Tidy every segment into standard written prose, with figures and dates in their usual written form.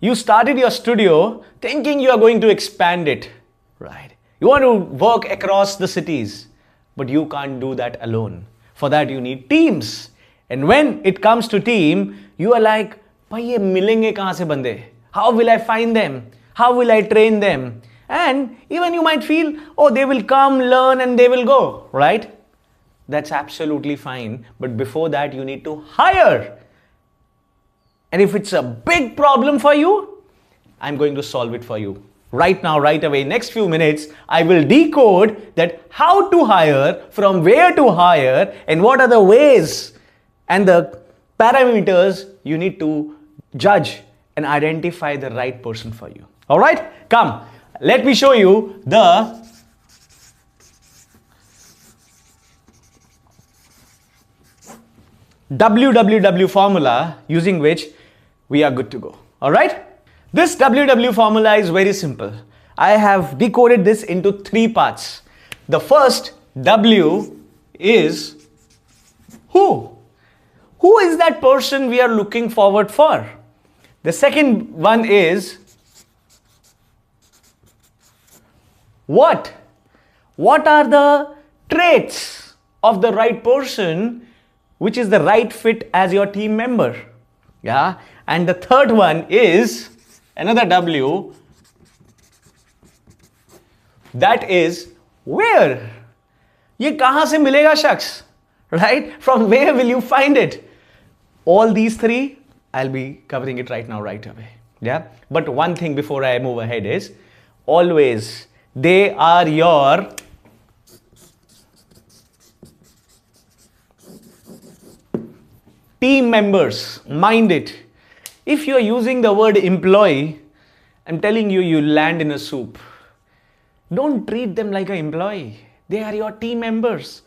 You started your studio thinking you are going to expand it, right? You want to work across the cities, but you can't do that alone. For that you need teams. And when it comes to team, you are like, bhai ye milenge kahan se bande? How will I find them? How will I train them? And even you might feel, oh, they will come, learn, and they will go, right? That's absolutely fine. But before that, you need to hire. And if it's a big problem for you, I'm going to solve it for you. Right now, right away, next few minutes, I will decode that how to hire, from where to hire, and what are the ways and the parameters you need to judge and identify the right person for you. All right, come. Let me show you the WWW formula using which we are good to go. All right. This WW formula is very simple. I have decoded this into 3 parts. The first W is who. Who is that person we are looking forward for? The second one is what? What are the traits of the right person which is the right fit as your team member? Yeah. And the third one is another W, that is where. Ye kahan se milega shakhs, right? From where will you find it? All these 3, I'll be covering it right now, right away. Yeah. But one thing before I move ahead is, always they are your team members. Mind it. If you are using the word employee, I'm telling you, you land in a soup. Don't treat them like an employee. They are your team members.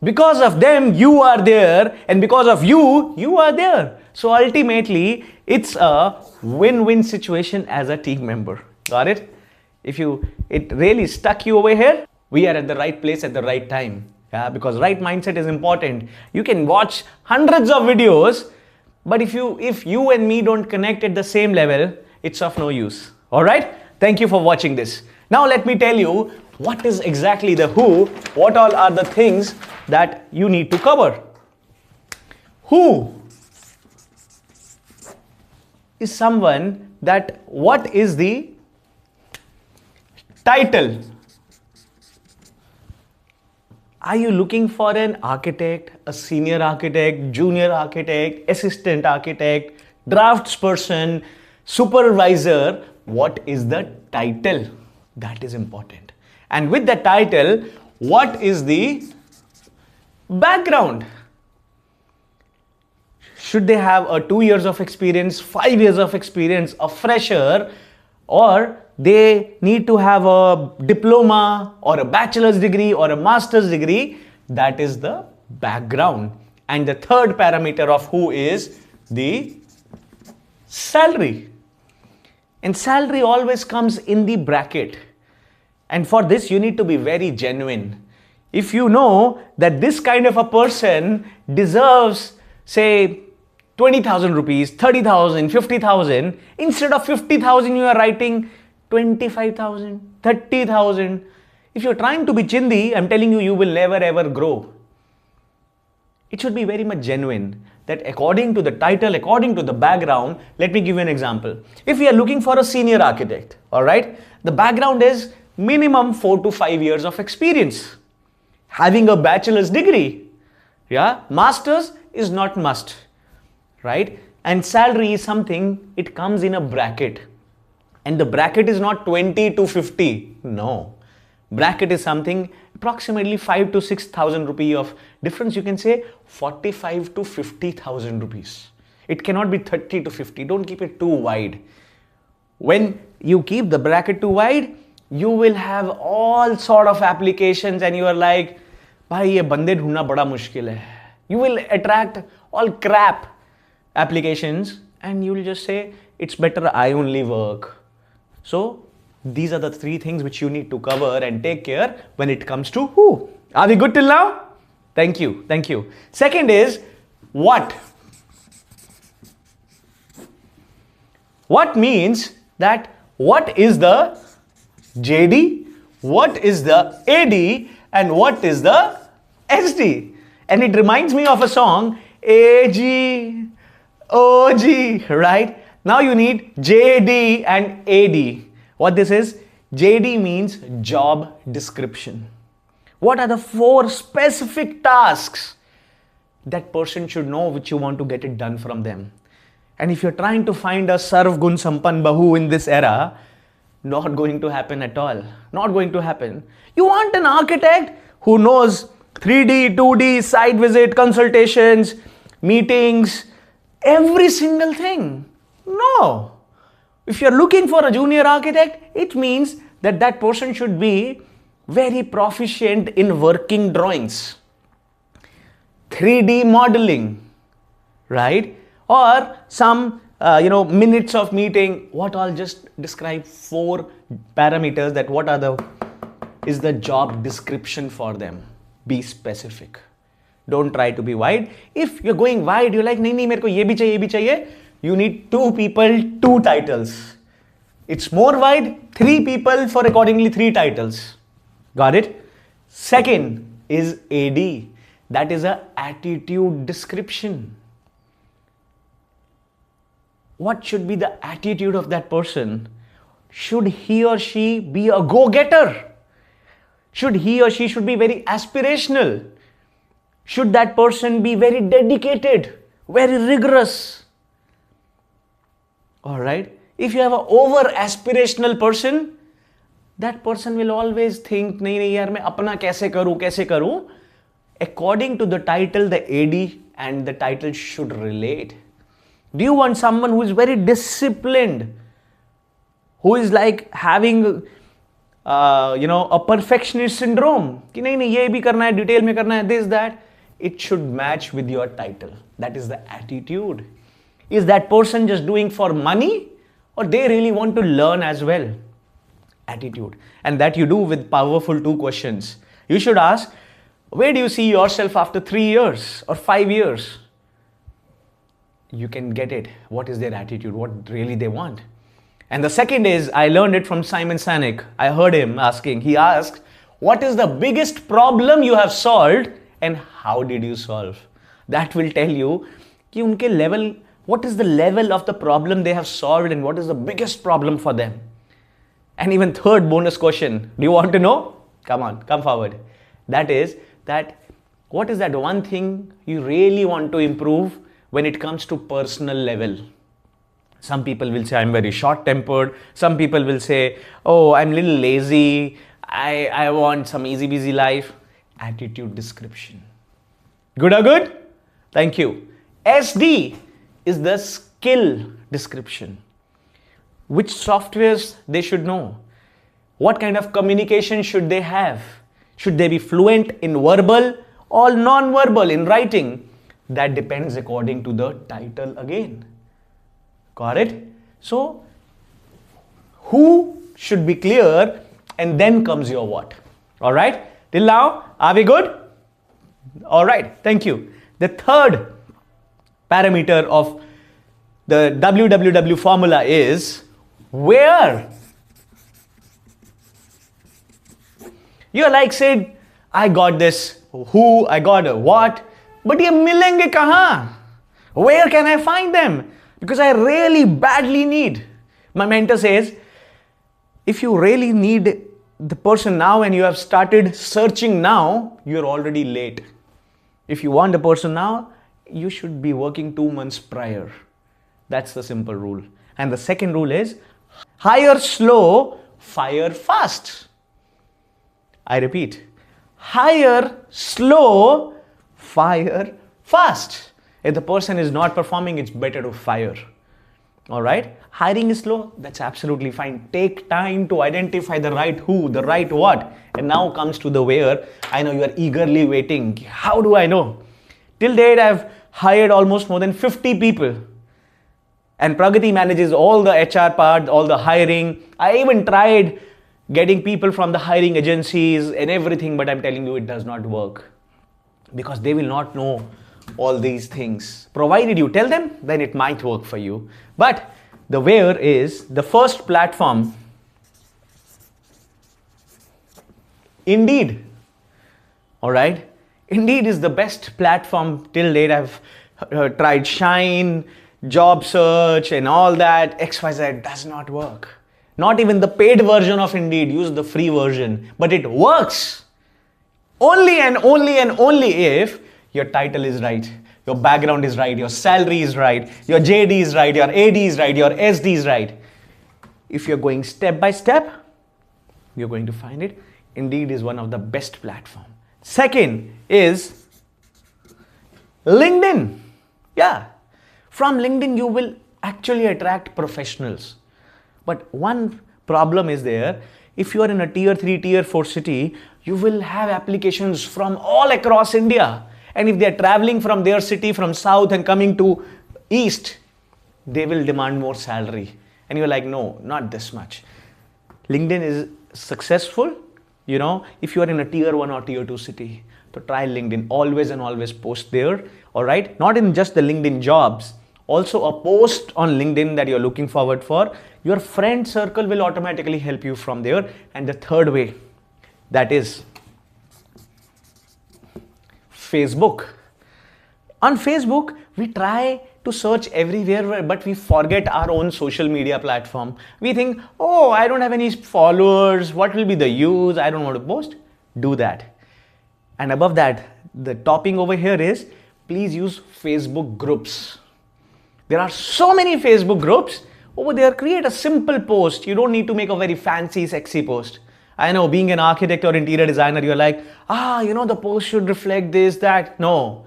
Because of them, you are there, and because of you, you are there. So ultimately, it's a win-win situation as a team member. Got it? If it really stuck you over here, we are at the right place at the right time. Yeah, because right mindset is important. You can watch hundreds of videos, but if you and me don't connect at the same level, it's of no use. All right? Thank you for watching this. Now let me tell you what is exactly the who, what all are the things that you need to cover. Who is someone that, what is the title? Are you looking for an architect, a senior architect, junior architect, assistant architect, draftsperson, supervisor? What is the title? That is important. And with the title, what is the background? Should they have a 2 years of experience, 5 years of experience, a fresher, or they need to have a diploma or a bachelor's degree or a master's degree? That is the background. And the third parameter of who is the salary. And salary always comes in the bracket. And for this, you need to be very genuine. If you know that this kind of a person deserves, say, 20,000 rupees, 30,000, 50,000, instead of 50,000, you are writing 25,000, 30,000. If you're trying to be chindi, I'm telling you, you will never ever grow. It should be very much genuine. That according to the title, according to the background, let me give you an example. If we are looking for a senior architect, all right, the background is minimum 4 to 5 years of experience. Having a bachelor's degree, yeah, master's is not must, right? And salary is something, it comes in a bracket. And the bracket is not 20 to 50. No. Bracket is something approximately 5 to 6,000 rupee of difference. You can say 45 to 50,000 rupees. It cannot be 30 to 50. Don't keep it too wide. When you keep the bracket too wide, you will have all sort of applications and you are like, bhai ye bande dhoondna bada mushkil hai. You will attract all crap applications and you will just say, it's better I only work. So these are the 3 things which you need to cover and take care when it comes to who. Are we good till now? Thank you. Thank you. Second is what. What means that what is the JD, what is the AD, and what is the SD? And it reminds me of a song, AG, OG, right? Now you need JD and AD. What this is? JD means job description. What are the 4 specific tasks that person should know which you want to get it done from them? And if you're trying to find a Sarv Gun Sampan Bahu in this era, not going to happen at all. Not going to happen. You want an architect who knows 3D, 2D, site visit, consultations, meetings, every single thing. No. If you're looking for a junior architect, it means that that person should be very proficient in working drawings, 3D modeling, right? Or some minutes of meeting. What I'll just describe 4 parameters that what are is the job description for them. Be specific. Don't try to be wide. If you're going wide, you're like, nahi, nahi, mere ko ye bhi chahiye. You need 2 people, 2 titles. It's more wide, 3 people for accordingly 3 titles. Got it? Second is AD. That is a attitude description. What should be the attitude of that person? Should he or she be a go-getter? Should he or she should be very aspirational? Should that person be very dedicated, very rigorous? Alright? If you have an over-aspirational person, that person will always think, nahi, yaar, main apna kaise karu? According to the title, the AD and the title should relate. Do you want someone who is very disciplined, who is like having a perfectionist syndrome? Ki nahi, ye bhi karna hai, detail mein karna hai, this, that. It should match with your title. That is the attitude. Is that person just doing for money, or they really want to learn as well? Attitude. And that you do with powerful 2 questions. You should ask, where do you see yourself after 3 years or 5 years? You can get it. What is their attitude? What really they want? And the second is, I learned it from Simon Sinek. I heard him asking. He asked, what is the biggest problem you have solved and how did you solve? That will tell you ki unke level, what is the level of the problem they have solved and what is the biggest problem for them. And even third bonus question, do you want to know? Come on, come forward. That is that what is that one thing you really want to improve when it comes to personal level? Some people will say, I'm very short-tempered. Some people will say, oh, I'm a little lazy. I want some easy-busy life. Attitude description. Good or good? Thank you. SD is the skill description. Which softwares they should know? What kind of communication should they have? Should they be fluent in verbal or non-verbal in writing? That depends according to the title again. Got it? So, who should be clear, and then comes your what. Alright? Till now, are we good? Alright, thank you. The third parameter of the WWW formula is where. You're like, Sid, I got this who, I got a what, but ye milenge kahan? Where can I find them? Because I really badly need. My mentor says, if you really need the person now and you have started searching now, you're already late. If you want the person now, you should be working 2 months prior. That's the simple rule. And the second rule is hire slow, fire fast. I repeat, hire slow, fire fast. If the person is not performing, it's better to fire. Alright? Hiring is slow, that's absolutely fine. Take time to identify the right who, the right what. And now comes to the where. I know you are eagerly waiting. How do I know? Till date, I've hired almost more than 50 people. And Pragati manages all the HR part, all the hiring. I even tried getting people from the hiring agencies and everything, but I'm telling you, it does not work. Because they will not know all these things. Provided you tell them, then it might work for you. But The where is the first platform. Indeed. All right. Indeed is the best platform till date. I've tried Shine, job search and all that. XYZ does not work. Not even the paid version of Indeed. Use the free version. But it works. Only and only and only if your title is right, your background is right, your salary is right, your JD is right, your AD is right, your SD is right. If you're going step by step, you're going to find it. Indeed is one of the best platforms. Second is LinkedIn. Yeah. From LinkedIn, you will actually attract professionals. But one problem is there. If you are in a tier 3, tier 4 city, you will have applications from all across India. And if they are traveling from their city, from south and coming to east, they will demand more salary. And you're like, no, not this much. LinkedIn is successful, you know, if you are in a tier 1 or tier 2 city. So try LinkedIn, always and always post there. All right. Not in just the LinkedIn jobs, also a post on LinkedIn that you're looking forward for. Your friend circle will automatically help you from there. And the third way, that is Facebook. On Facebook, we try to search everywhere, but we forget our own social media platform. We think, oh, I don't have any followers. What will be the use? I don't want to post. Do that. And above that, the topping over here is please use Facebook groups. There are so many Facebook groups over there. Create a simple post. You don't need to make a very fancy, sexy post. I know being an architect or interior designer, you're like, you know, the post should reflect this, that. No.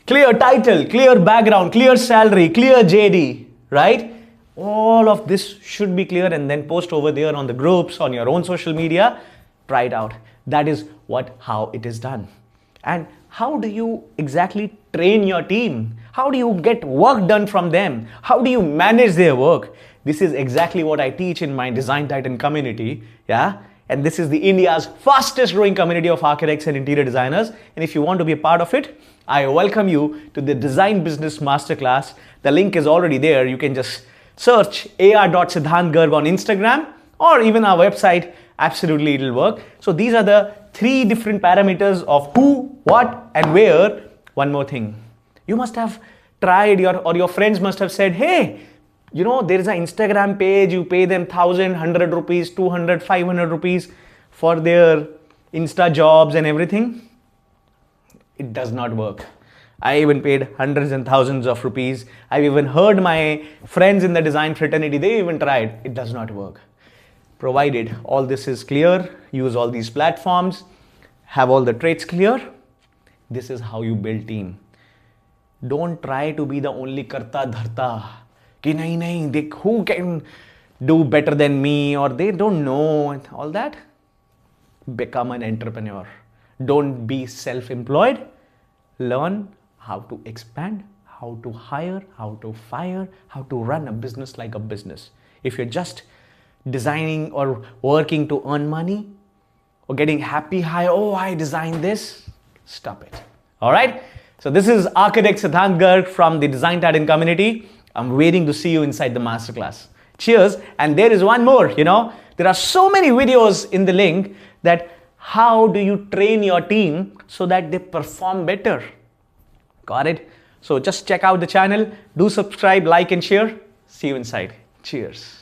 Clear title, clear background, clear salary, clear JD, right? All of this should be clear and then post over there on the groups, on your own social media. Try it out. That is how it is done. And how do you exactly train your team? How do you get work done from them? How do you manage their work? This is exactly what I teach in my Design Titan community. Yeah. And this is the India's fastest growing community of architects and interior designers. And if you want to be a part of it, I welcome you to the Design Business Masterclass. The link is already there. You can just search ar.Sidhant Garg on Instagram or even our website. Absolutely, it'll work. So these are the 3 different parameters of who, what, and where. One more thing. You must have tried or your friends must have said, hey, you know, there is an Instagram page, you pay them 1,000, 100 rupees, 200, 500 rupees for their Insta jobs and everything. It does not work. I even paid hundreds and thousands of rupees. I've even heard my friends in the design fraternity, they even tried. It does not work. Provided all this is clear, use all these platforms, have all the traits clear. This is how you build team. Don't try to be the only karta dharta. Ki nahi, who can do better than me or they don't know and all that. Become an entrepreneur. Don't be self-employed. Learn how to expand, how to hire, how to fire, how to run a business like a business. If you're just designing or working to earn money or getting happy high, oh, I designed this, stop it. All right. So this is architect Sidhant Garg from the Design Titan community. I'm waiting to see you inside the masterclass. Cheers. And there is one more, you know, there are so many videos in the link that how do you train your team so that they perform better? Got it? So just check out the channel, do subscribe, like and share. See you inside. Cheers.